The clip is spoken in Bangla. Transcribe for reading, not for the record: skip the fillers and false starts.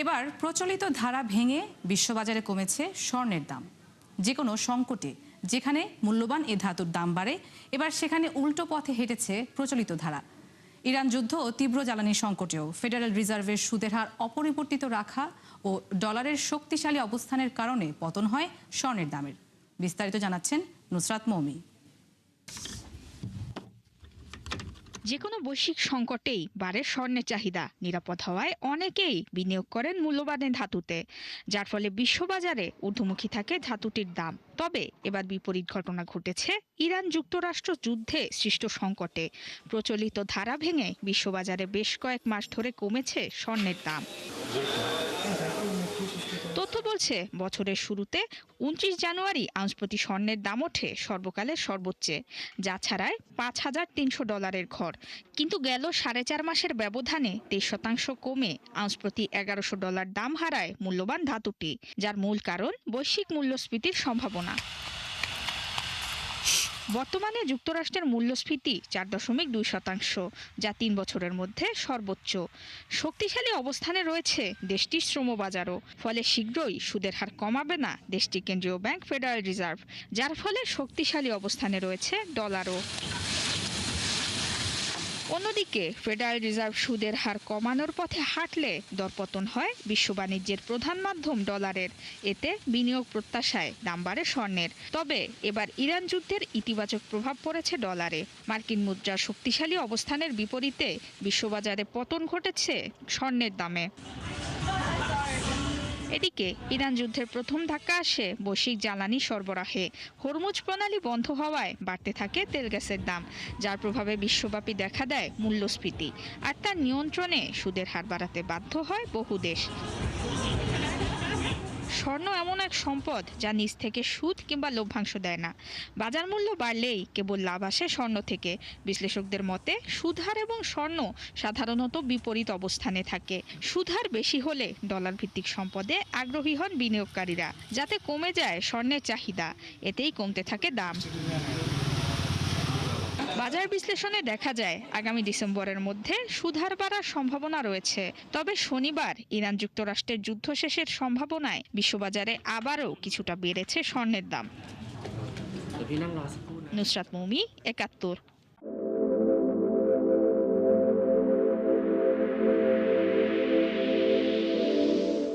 এবার প্রচলিত ধারা ভেঙে বিশ্ববাজারে কমেছে স্বর্ণের দাম। যে কোনো সংকটে যেখানে মূল্যবান এ ধাতুর দাম বাড়ে, এবার সেখানে উল্টো পথে হেঁটেছে প্রচলিত ধারা। ইরান যুদ্ধ ও তীব্র জ্বালানি সংকটেও ফেডারেল রিজার্ভের সুদের হার অপরিবর্তিত রাখা ও ডলারের শক্তিশালী অবস্থানের কারণে পতন হয় স্বর্ণের দামের। বিস্তারিত জানাচ্ছেন নুসরাত মৌমি। যে কোনো বৈশ্বিক সংকটেই বাড়ে স্বর্ণের চাহিদা। নিরাপদ হওয়ায় অনেকেই বিনিয়োগ করেন মূল্যবান ধাতুতে, যার ফলে বিশ্ববাজারে ঊর্ধ্বমুখী থাকে ধাতুটির দাম। তবে এবার বিপরীত ঘটনা ঘটেছে ইরান যুক্তরাষ্ট্র যুদ্ধে সৃষ্ট সংকটে। প্রচলিত ধারা ভেঙে বিশ্ববাজারে বেশ কয়েক মাস ধরে কমেছে স্বর্ণের দাম। তথ্য বলছে, বছরের শুরুতে 29 জানুয়ারি আউন্স প্রতি স্বর্ণের দাম ওঠে সর্বকালের সর্বোচ্চে, যা ছাড়ায় $5,300 ঘর। কিন্তু গেল 4.5 মাসের ব্যবধানে 23% কমে আউন্স প্রতি $1,100 দাম হারায় মূল্যবান ধাতুটি, যার মূল কারণ বৈশ্বিক মূল্যস্ফীতির সম্ভাবনা। বর্তমানে যুক্তরাষ্ট্রের মূল্যস্ফীতি 4.2%, যা 3 বছরের মধ্যে সর্বোচ্চ। শক্তিশালী অবস্থানে রয়েছে দেশটির শ্রমবাজারও, ফলে শীঘ্রই সুদের হার কমাবে না দেশটির কেন্দ্রীয় ব্যাংক ফেডারেল রিজার্ভ, যার ফলে শক্তিশালী অবস্থানে রয়েছে ডলারও। অন্যদিকে ফেডারেল রিজার্ভ সুদের হার কমানোর পথে হাঁটলে দরপতন হয় বিশ্ব বাণিজ্যের প্রধান মাধ্যম ডলারের। এতে বিনিয়োগ প্রত্যাশায় দাম বাড়ে স্বর্ণের। তবে এবার ইরান যুদ্ধের ইতিবাচক প্রভাব পড়েছে ডলারে। মার্কিন মুদ্রার শক্তিশালী অবস্থানের বিপরীতে বিশ্ববাজারে পতন ঘটেছে স্বর্ণের দামে। এদিকে ইরান যুদ্ধের প্রথম ধাক্কা আসে বৈশ্বিক জ্বালানি সরবরাহে। হরমুজ প্রণালী বন্ধ হওয়ায় বাড়তে থাকে তেল গ্যাসের দাম, যার প্রভাবে বিশ্বব্যাপী দেখা দেয় মূল্যস্ফীতি। আর তার নিয়ন্ত্রণে সুদের হার বাড়াতে বাধ্য হয় বহু দেশ। স্বর্ণ এমন এক সম্পদ যা নিজ থেকে সুদ কিংবা লভ্যাংশ দেয় না। বাজার মূল্য বাড়লেই কেবল লাভ আসে স্বর্ণ থেকে। বিশ্লেষকদের মতে সুদহার এবং স্বর্ণ সাধারণত বিপরীত অবস্থানে থাকে। সুদহার বেশি হলে ডলার ভিত্তিক সম্পদে আগ্রহী হন বিনিয়োগকারীরা, যাতে কমে যায় স্বর্ণের চাহিদা। এতেই কমতে থাকে দাম। বাজার বিশ্লেষণে দেখা যায় আগামী ডিসেম্বরের মধ্যে সুদহার বাড়ার সম্ভাবনা রয়েছে। তবে শনিবার ইরান যুক্তরাষ্ট্রের যুদ্ধ শেষের সম্ভাবনায় বিশ্ববাজারে আবারও কিছুটা বেড়েছে স্বর্ণের দাম। নুসরাত মৌমি, ৭১।